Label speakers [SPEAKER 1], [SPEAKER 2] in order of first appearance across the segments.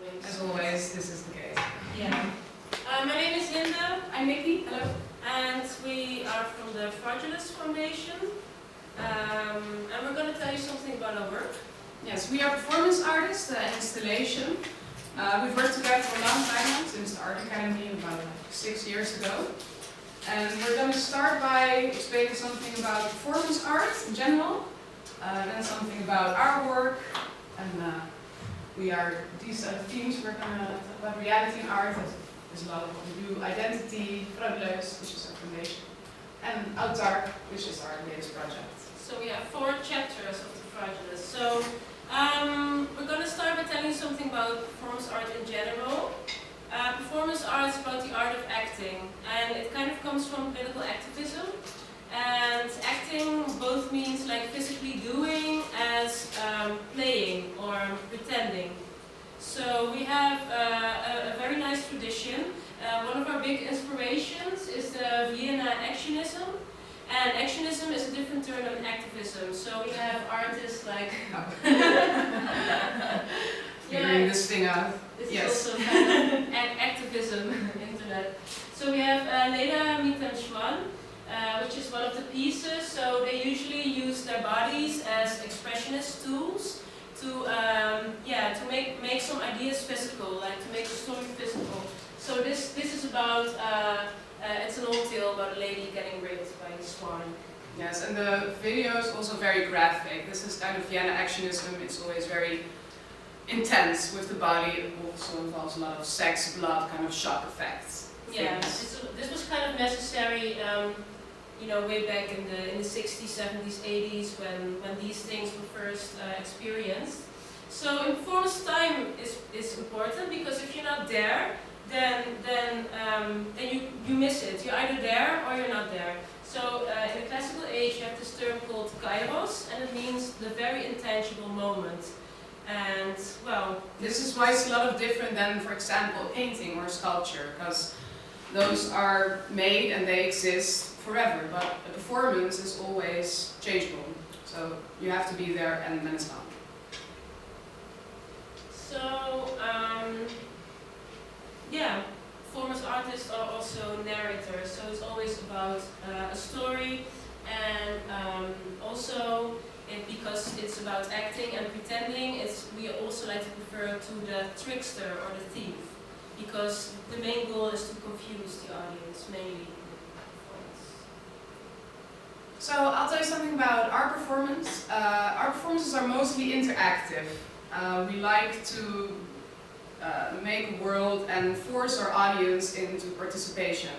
[SPEAKER 1] As always, this is the case.
[SPEAKER 2] Yeah. My name is Hinde.
[SPEAKER 1] I'm Nikki. Hello.
[SPEAKER 2] And we are from the Frauduleus Foundation. And we're going to tell you something about our work.
[SPEAKER 1] Yes, we are performance artists and installation. We've worked together for a long time now, since the Art Academy about 6 years ago. And we're going to start by explaining something about performance art in general, then something about our work, and these are the themes we're going to talk about: reality and art. There's a lot of what we do: identity, Frauduleus, which is our foundation, and Autarc, which is our latest project.
[SPEAKER 2] So we have 4 chapters of the Frauduleus. So we're going to start by telling you something about performance art in general. Performance art is about the art of acting, and it kind of comes from political activism. And acting both means like physically doing as playing or pretending. So we have a very nice tradition. One of our big inspirations is the Vienna actionism. And actionism is a different term than activism. So we have artists like...
[SPEAKER 1] Figuring this thing out.
[SPEAKER 2] This
[SPEAKER 1] yes.
[SPEAKER 2] is also kind of activism, internet. So we have Leda Schwan, which is one of the pieces. So they usually use their bodies as expressionist tools to make some ideas physical, like to make the story physical. So this is about it's an old tale about a lady getting raped by a swan.
[SPEAKER 1] Yes, and the video is also very graphic. This is kind of Vienna actionism. It's always very intense with the body. It also involves a lot of sex, blood, kind of shock effects.
[SPEAKER 2] Yeah, this was kind of necessary, way back in the 60s, 70s, 80s when these things were first experienced. So performance time is important, because if you're not there, then you miss it. You're either there or you're not there. So in the classical age, you have this term called kairos, and it means the very intangible moment. And well,
[SPEAKER 1] this is why it's a lot of different than, for example, painting or sculpture, because those are made and they exist forever, but a performance is always changeable. So you have to be there and then it's gone.
[SPEAKER 2] So performance artists are also narrators. So it's always about a story, and also because it's about acting and pretending, we also like to refer to the trickster or the thief, because the main goal is to confuse the audience mainly.
[SPEAKER 1] So I'll tell you something about our performance. Our performances are mostly interactive. We like to make a world and force our audience into participation.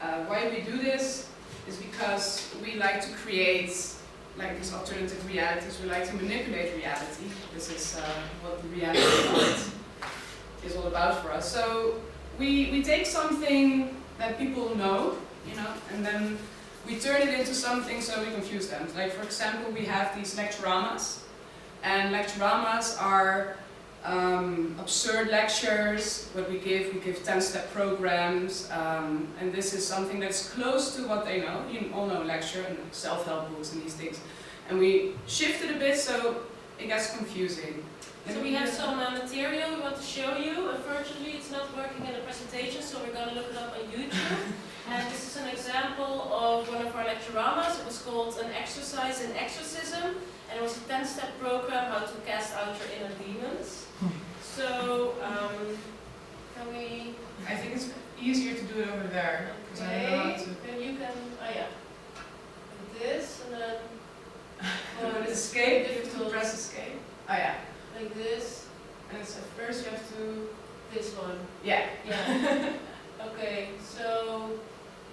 [SPEAKER 1] Why we do this is because we like to create these alternative realities. We like to manipulate reality. This is what the reality art is all about for us. So we take something that people know, and then we turn it into something so we confuse them. Like, for example, we have these lecturamas, and lecturamas are absurd lectures. What we give 10-step programs, and this is something that's close to what they know. You all know lecture and self-help books and these things. And we shift it a bit so it gets confusing.
[SPEAKER 2] So we have some material we want to show you. Unfortunately, it's not working in the presentation, so we're going to look it up on YouTube. And this is an example of one of our lecturamas. It was called An Exercise in Exorcism, and it was a 10-step program how to cast out your inner demons. So, can we...
[SPEAKER 1] I think it's easier to do it over there.
[SPEAKER 2] Okay, then you can... Oh yeah. Like this, and then...
[SPEAKER 1] Escape, you have to press escape. Oh yeah.
[SPEAKER 2] Like this.
[SPEAKER 1] And so first you have to...
[SPEAKER 2] This one.
[SPEAKER 1] Yeah.
[SPEAKER 2] Yeah. Okay, so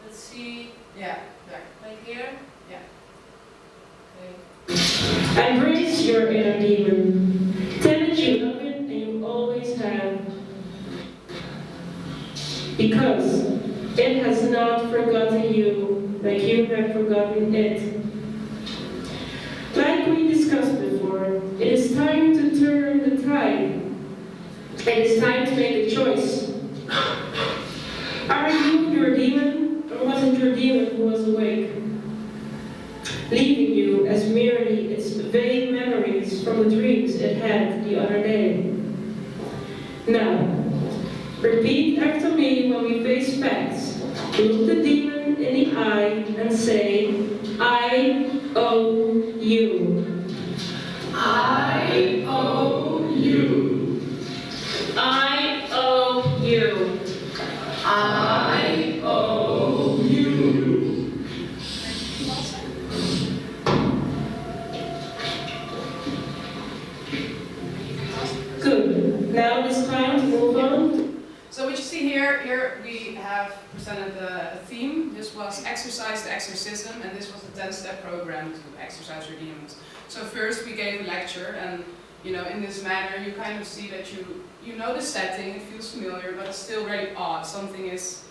[SPEAKER 2] let's see.
[SPEAKER 1] Yeah, there.
[SPEAKER 2] Like here?
[SPEAKER 1] Yeah.
[SPEAKER 2] Okay.
[SPEAKER 3] Embrace your inner demon. Tell it you love it and you always have. Because it has not forgotten you like you have forgotten it. Like we discussed before, it is time to turn the tide. It is time to make a choice. Are you your demon, or was it your demon who was awake? Leaving you as merely its vague memories from the dreams it had the other day. Now, repeat after me when we face facts. Look the demon in the eye and say, I owe you.
[SPEAKER 1] I owe you.
[SPEAKER 3] I owe you.
[SPEAKER 1] I owe you.
[SPEAKER 3] Good. Now it is time to move on.
[SPEAKER 1] So what you see here we have presented a theme. This was Exercise the Exorcism, and this was a 10-step program to exercise your demons. So first we gave a lecture, and in this manner you kind of see that you know the setting, it feels familiar, but it's still very odd. Something is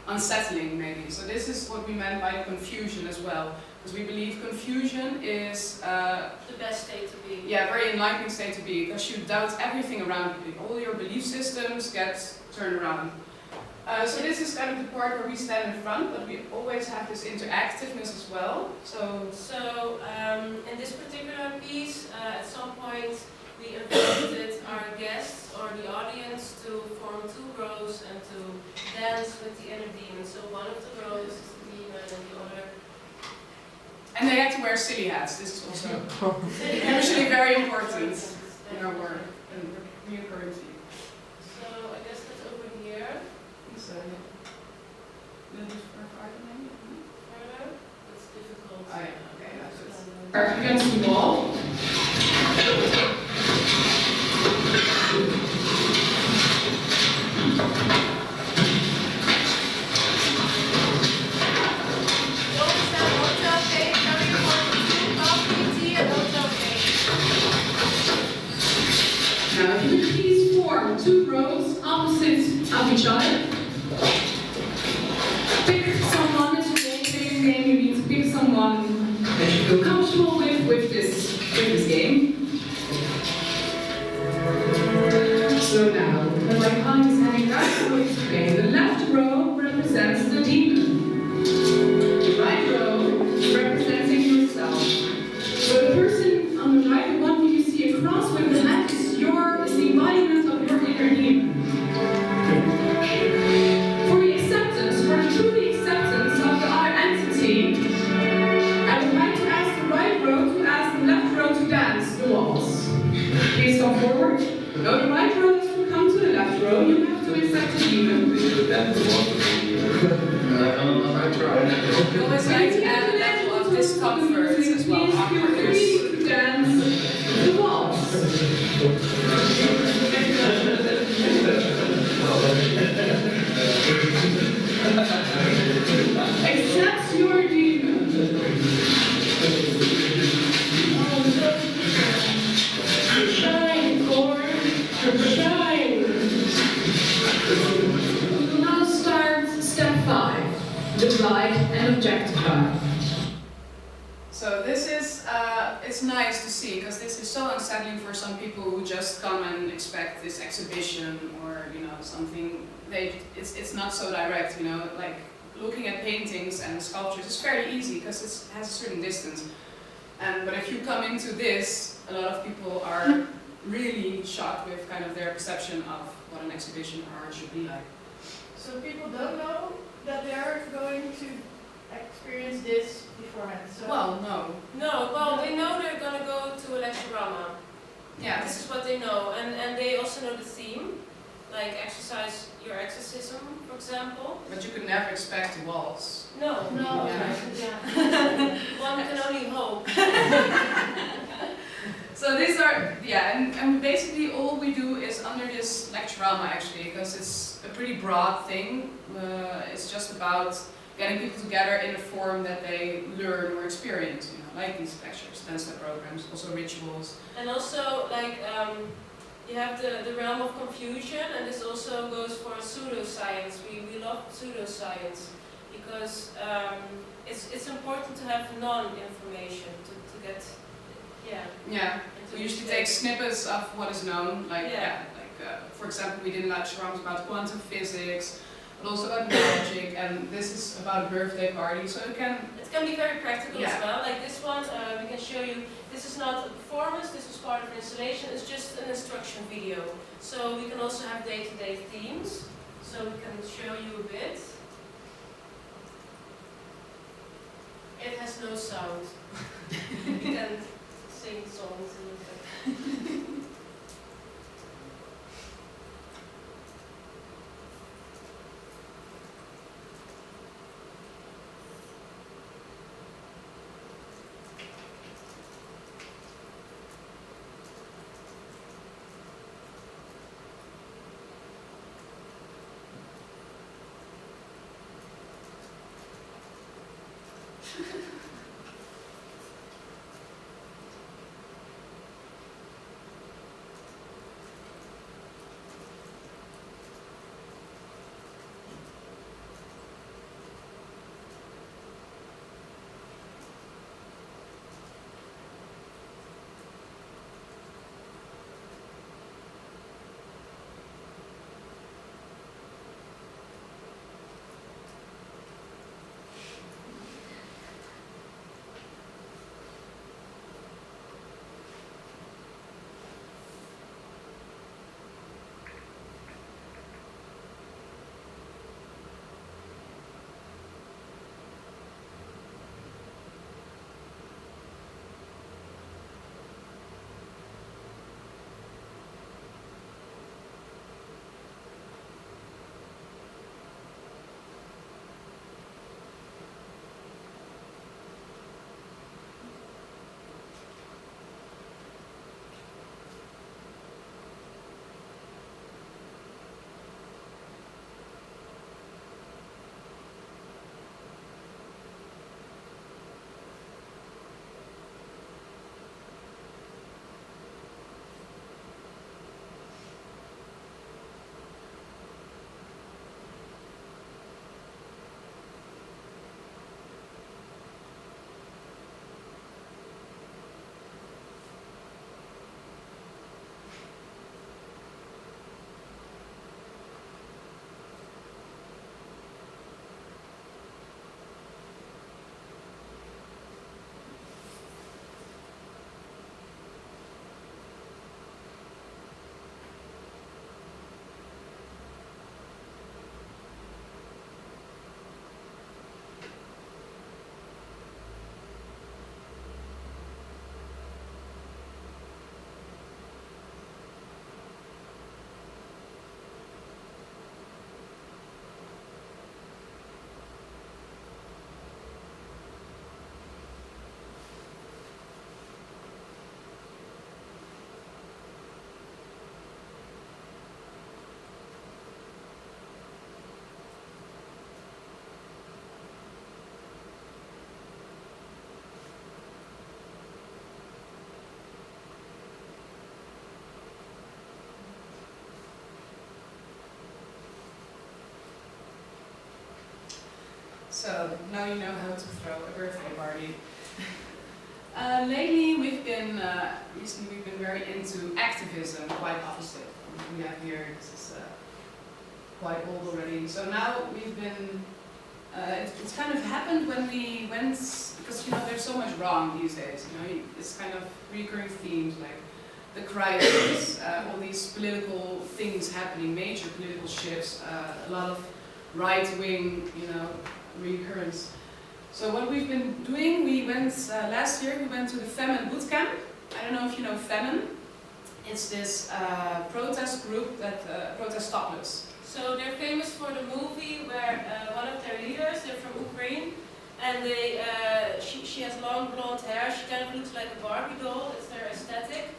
[SPEAKER 1] unsettling maybe. So this is what we meant by confusion as well, because we believe confusion is
[SPEAKER 2] The best state to be.
[SPEAKER 1] yeah, very enlightening state to be, because you doubt everything around you. All your belief systems get turned around. So this is kind of the part where we stand in front, but we always have this interactiveness as well.
[SPEAKER 2] So in this particular piece, at some point we invited our guests or the audience to form 2 rows and to dance with the inner demon. So one of the rows is the demon and the other.
[SPEAKER 1] And they had to wear silly hats. This is also usually very important in our work and reoccurring theme.
[SPEAKER 2] So I guess that's over here.
[SPEAKER 1] So,
[SPEAKER 2] Further. It's difficult.
[SPEAKER 1] Oh, yeah, okay, that's it.
[SPEAKER 3] Against the wall.
[SPEAKER 4] Now, if you could please form 2 rows opposite of each other. Pick someone, it's a role-playing game. You need to pick someone that you feel comfortable with this game. So now, when my client is heading right towards the game, the left row represents the demon. The right row representing yourself. So the person on the right, the one who you see across with the hand, is the embodiment of your inner demon. For the true acceptance of the other entity, I would like to ask the right row to ask the left row to dance the waltz. Please come forward. No, the right row has to come to the left row. You have to accept the demon.
[SPEAKER 1] We always like to add a level of discomfort as well.
[SPEAKER 3] Please feel free to dance the waltz. Accept your demon. Shine, Core. Shine.
[SPEAKER 4] We will now start step 5, divide and objectify.
[SPEAKER 1] So this is, it's nice to see, because this is so unsettling for some people who just come and expect this exhibition or, something. It's not so direct, like looking at paintings and sculptures is fairly easy because it has a certain distance. But if you come into this, a lot of people are really shocked with kind of their perception of what an exhibition or art should be like.
[SPEAKER 5] So people don't know that they are going to experience this beforehand. So
[SPEAKER 1] Well, no.
[SPEAKER 2] No, well, they know they're going to go to a lecturama.
[SPEAKER 1] Yeah.
[SPEAKER 2] This is what they know. And they also know the theme, like exercise your exorcism, for example.
[SPEAKER 1] But you could never expect a waltz.
[SPEAKER 2] No.
[SPEAKER 5] no,
[SPEAKER 1] Yeah.
[SPEAKER 5] yeah.
[SPEAKER 2] One can only hope.
[SPEAKER 1] So these are, and basically all we do is under this lecturama actually, because it's a pretty broad thing. It's just about getting people together in a form that they learn or experience, like these lectures, 10-step programs, also rituals.
[SPEAKER 2] And also, like, you have the realm of confusion, and this also goes for pseudoscience. We love pseudoscience because it's important to have non-information to get,
[SPEAKER 1] Yeah, we usually take snippets of what is known, like,
[SPEAKER 2] Yeah.
[SPEAKER 1] for example, we did lecturams about quantum physics, but also about magic, and this is about a birthday party, so it can...
[SPEAKER 2] It can be very practical
[SPEAKER 1] Yeah.
[SPEAKER 2] as well. Like this one, we can show you, this is not a performance, this is part of an installation, it's just an instruction video. So we can also have day-to-day themes, so we can show you a bit. It has no sound. You can sing songs in it.
[SPEAKER 1] So now you know how to throw a birthday party. Lately recently we've been very into activism, quite opposite from what we have here. This is quite old already. So now we've been, it's kind of happened when we went, because there's so much wrong these days, it's kind of recurring themes like the crisis, all these political things happening, major political shifts, a lot of right-wing, recurrence. So what we've been doing, we went, last year we went to the Femin bootcamp. I don't know if you know Femin. It's this protest group that protests topless.
[SPEAKER 2] So they're famous for the movie where one of their leaders, they're from Ukraine, and she has long blonde hair, she kind of looks like a Barbie doll, it's their aesthetic.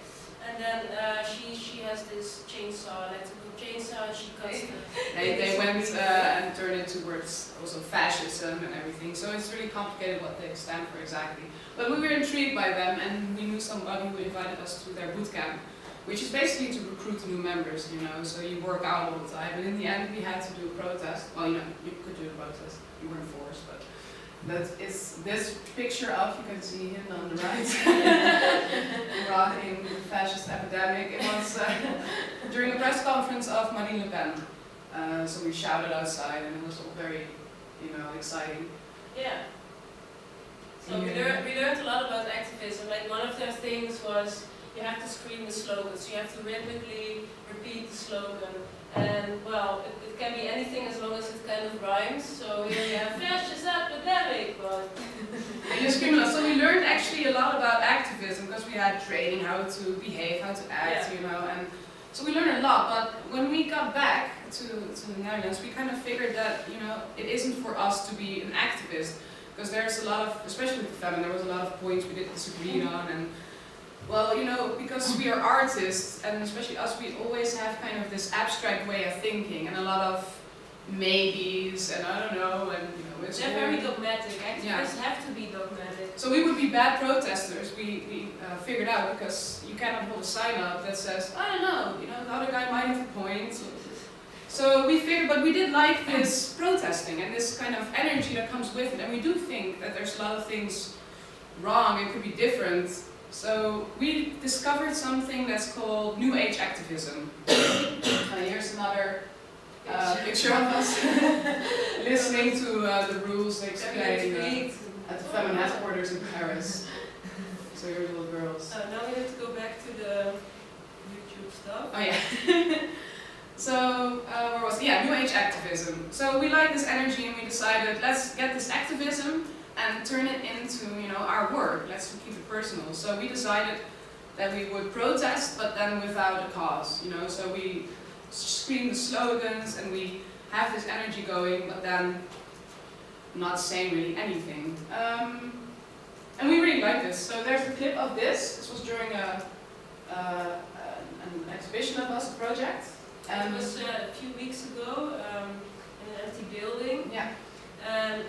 [SPEAKER 2] And then she has this chainsaw, electrical chainsaw, and she cuts
[SPEAKER 1] They went and turned it towards also fascism and everything, so it's really complicated what they stand for exactly. But we were intrigued by them, and we knew somebody who invited us to their bootcamp, which is basically to recruit new members, so you work out all the time, and in the end we had to do a protest. Well, you could do a protest, you weren't forced, but that is this picture of, you can see him on the right, rocking the fascist epidemic. It was during a press conference of Marine Le Pen. So we shouted outside, and it was all very, exciting.
[SPEAKER 2] Yeah. So we learned a lot about activism. Like one of the things was you have to scream the slogan. So you have to rhythmically repeat the slogan. And well, it can be anything as long as it kind of rhymes. So here we have Fascist epidemic, but
[SPEAKER 1] And you scream a lot. So we learned actually a lot about activism because we had training, how to behave, how to act, and so we learned a lot. But when we got back to the Netherlands, we kind of figured that, it isn't for us to be an activist. Because there's a lot of, especially with the Femin, there was a lot of points we did disagree on, and well, because we are artists, and especially us, we always have kind of this abstract way of thinking, and a lot of maybes, and I don't know, and it's
[SPEAKER 2] they're very dogmatic. Activists have to be dogmatic.
[SPEAKER 1] So we would be bad protesters. We figured out, because you cannot hold a sign up that says, I don't know, the other guy might have a point. So we figured, but we did like this protesting and this kind of energy that comes with it, and we do think that there's a lot of things wrong, it could be different. So we discovered something that's called New Age activism. Here's another picture of us listening to the rules they explain at the Femin headquarters in Paris. So your little girls.
[SPEAKER 2] Now we have to go back to the YouTube stuff.
[SPEAKER 1] Oh yeah. So, where was it? Yeah, New Age activism. So we like this energy, and we decided, let's get this activism and turn it into, our work. Let's keep it personal. So we decided that we would protest, but then without a cause, So we scream the slogans, and we have this energy going, but then not saying really anything. And we really like this. So there's a clip of this. This was during an exhibition of us, a project.
[SPEAKER 2] It was a few weeks ago in an empty building.
[SPEAKER 1] Yeah.
[SPEAKER 2] And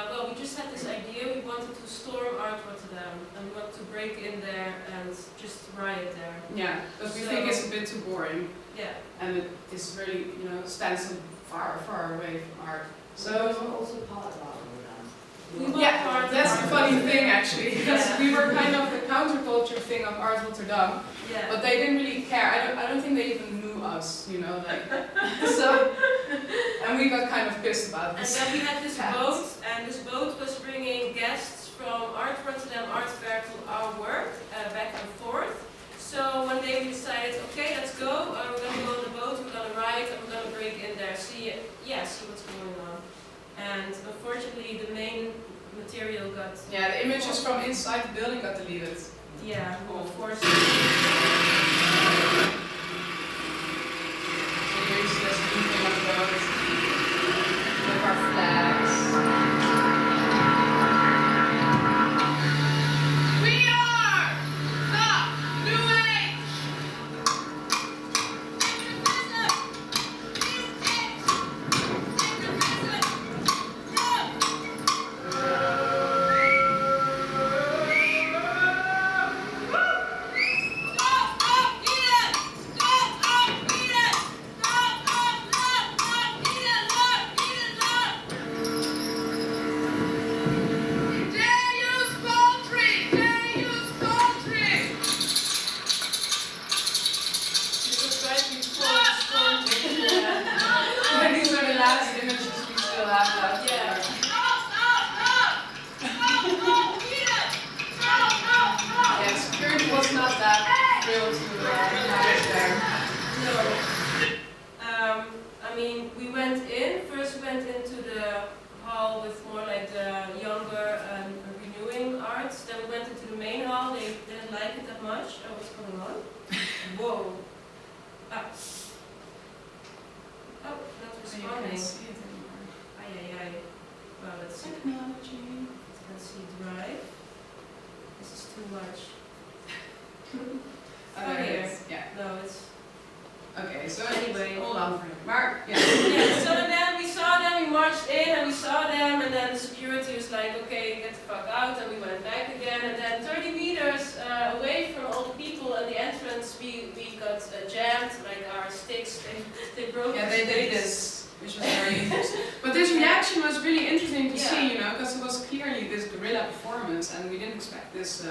[SPEAKER 2] well, we just had this idea. We wanted to storm Art Rotterdam, and we wanted to break in there and just riot there.
[SPEAKER 1] Yeah, because we think it's a bit too boring.
[SPEAKER 2] Yeah.
[SPEAKER 1] And it is really, stands so far, far away from art. So
[SPEAKER 6] also part of art.
[SPEAKER 1] That's the funny thing actually, because we were kind of the counterculture thing of Art Rotterdam, but they didn't really care. I don't think they even knew us, So, and we got kind of pissed about this.
[SPEAKER 2] And then we had this boat, and this boat was bringing guests from Art Rotterdam Art Fair to our work, back and forth. So one day we decided, okay, let's go. We're going to go on the boat, we're going to ride, and we're going to break in there, see what's going on. And unfortunately, the main material got...
[SPEAKER 1] Yeah, the images from inside the building got deleted.
[SPEAKER 2] Yeah,
[SPEAKER 1] Cool.
[SPEAKER 2] of course.
[SPEAKER 1] So here's this moving on the boat with our flags. We are the New Age! And we didn't expect this.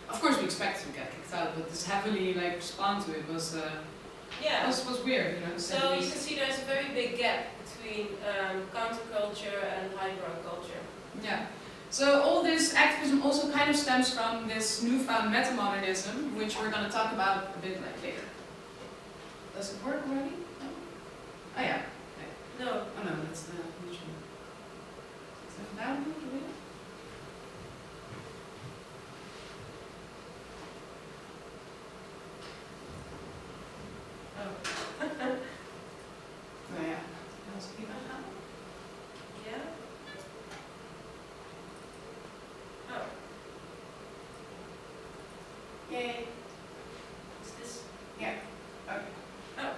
[SPEAKER 1] Of course, we expected to get kicked out, but this heavily respond to it was
[SPEAKER 2] Yeah.
[SPEAKER 1] was weird, you know. to say the
[SPEAKER 2] So you
[SPEAKER 1] least.
[SPEAKER 2] can see there's a very big gap between counterculture and highbrow culture.
[SPEAKER 1] Yeah. So all this activism also kind of stems from this newfound metamodernism, which we're going to talk about a bit like later. Does it work already? No? Oh yeah. Okay.
[SPEAKER 2] No.
[SPEAKER 1] Oh no, that's the YouTube. Is that down?
[SPEAKER 2] Oh.
[SPEAKER 1] Oh yeah. Als ik hier gaan.
[SPEAKER 2] Yeah. Oh.
[SPEAKER 1] Yay.
[SPEAKER 2] Is this?
[SPEAKER 1] Yeah. Okay.
[SPEAKER 2] Oh.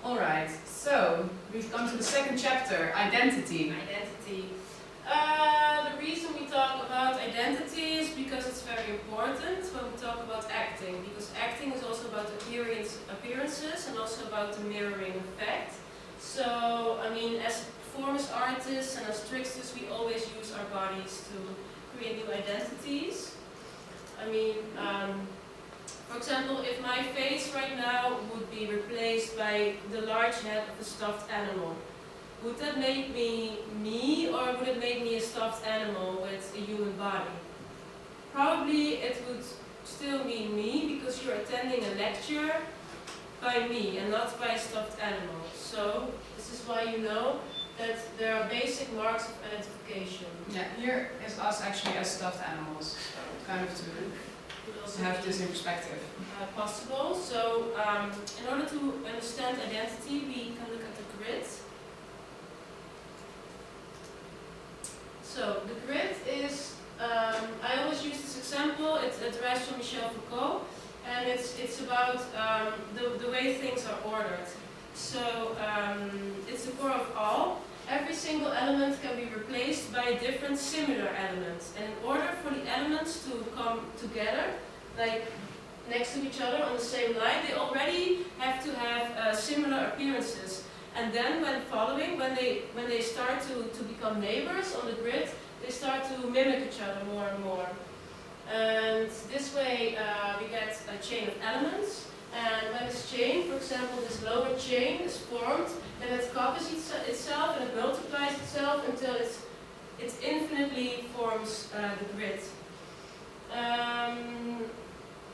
[SPEAKER 1] Alright, so we've come to the second chapter, identity.
[SPEAKER 2] Identity. The reason we talk about identity is because it's very important when we talk about acting, because acting is also about appearances and also about the mirroring effect. So, I mean, as performance artists and as tricksters, we always use our bodies to create new identities. I mean, for example, if my face right now would be replaced by the large head of a stuffed animal, would that make me me, or would it make me a stuffed animal with a human body? Probably it would still mean me, because you're attending a lecture by me and not by a stuffed animal. So this is why you know that there are basic marks of identification.
[SPEAKER 1] Yeah, here is us actually as stuffed animals, so kind of to
[SPEAKER 2] Would also
[SPEAKER 1] have
[SPEAKER 2] be,
[SPEAKER 1] this in perspective.
[SPEAKER 2] possible. So in order to understand identity, we can look at the grid. So the grid is, I always use this example, it derives from Michel Foucault, and it's about the way things are ordered. So it's the core of all. Every single element can be replaced by a different similar element. And in order for the elements to come together, like next to each other on the same line, they already have to have similar appearances. And then when following, when they start to become neighbors on the grid, they start to mimic each other more and more. And this way we get a chain of elements. And when this chain, for example, this lower chain is formed, then it copies itself and it multiplies itself until it infinitely forms the grid.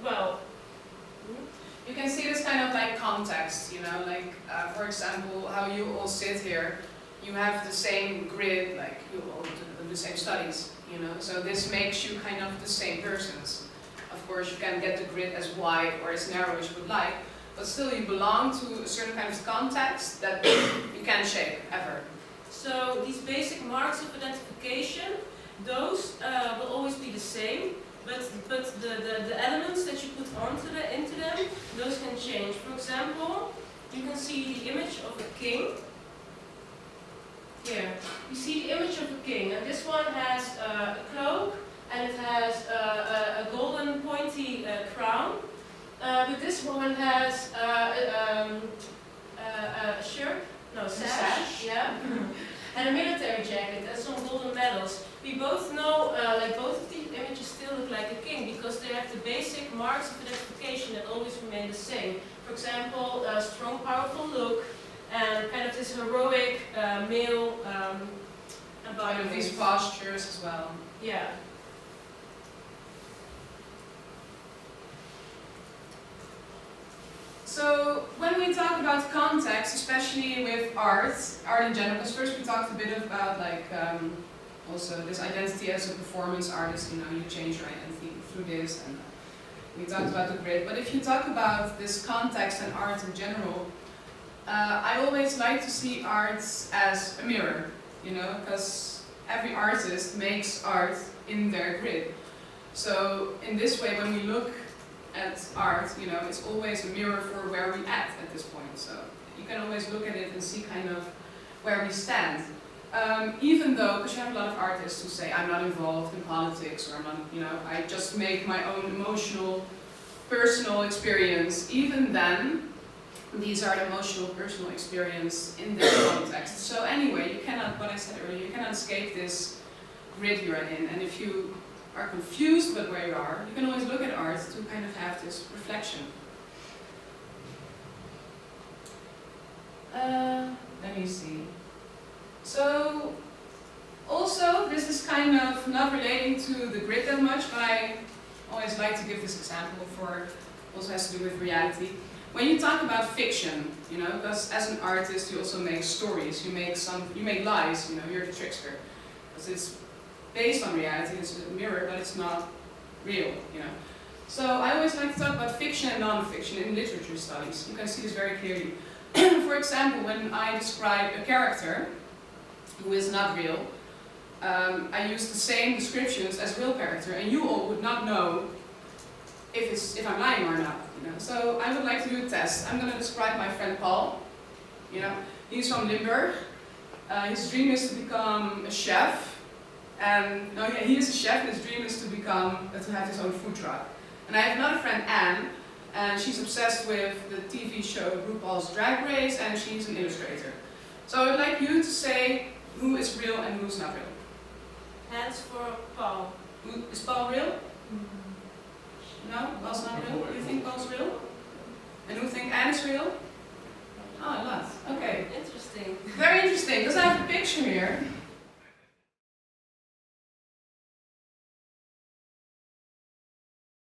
[SPEAKER 2] Well,
[SPEAKER 1] You can see this kind of like context, you know, like for example, how you all sit here, you have the same grid, like you all do the same studies, you know, so this makes you kind of the same persons. Of course, you can get the grid as wide or as narrow as you would like, but still you belong to a certain kind of context that you can't shake, ever.
[SPEAKER 2] so these basic marks of identification, those will always be the same, but the elements that you put into them, those can change. For example, you can see the image of a king. Here, you see the image of a king, and this one has a cloak, and it has a golden pointy crown. But this one has a shirt, no, sash, yeah, and a military jacket and some golden medals. We both know, like both of these images still look like a king because they have the basic marks of identification that always remain the same. For example, a strong, powerful look, and kind of this heroic male
[SPEAKER 1] Kind
[SPEAKER 2] embodiment.
[SPEAKER 1] of these postures as well.
[SPEAKER 2] Yeah.
[SPEAKER 1] So when we talk about context, especially with art in general, because first we talked a bit about like also this identity as a performance artist, you know, you change your identity through this, and we talked about the grid. But if you talk about this context and art in general, I always like to see art as a mirror, you know, because every artist makes art in their grid. So in this way, when we look at art, you know, it's always a mirror for where we at this point. So you can always look at it and see kind of where we stand. Even though, because you have a lot of artists who say, I'm not involved in politics, or I'm not, you know, I just make my own emotional, personal experience. Even then, these are the emotional, personal experience in their context. So anyway, you cannot, what I said earlier, you cannot escape this grid you're in. And if you are confused about where you are, you can always look at art to kind of have this reflection. Let me see. So, also, this is kind of not relating to the grid that much, but I always like to give this example for, also has to do with reality. When you talk about fiction, you know, because as an artist you also make stories, you make lies, you know, you're the trickster. Because it's based on reality, it's a mirror, but it's not real, you know. So I always like to talk about fiction and non-fiction in literature studies. You can see this very clearly. For example, when I describe a character who is not real, I use the same descriptions as real character, and you all would not know if I'm lying or not. You know? So I would like to do a test. I'm going to describe my friend Paul. You know, he's from Limburg. His dream is to become a chef, and no, yeah, he is a chef. And his dream is to have his own food truck. And I have another friend, Anne, and she's obsessed with the TV show RuPaul's Drag Race, and she's an illustrator. So I would like you to say who is real and who's not real.
[SPEAKER 2] Hands for Paul.
[SPEAKER 1] Is Paul real? No? Paul's not real? You think Paul's real? And who think Anne is real? Oh, a lot. Okay.
[SPEAKER 2] Interesting.
[SPEAKER 1] Very interesting, because I have a picture here.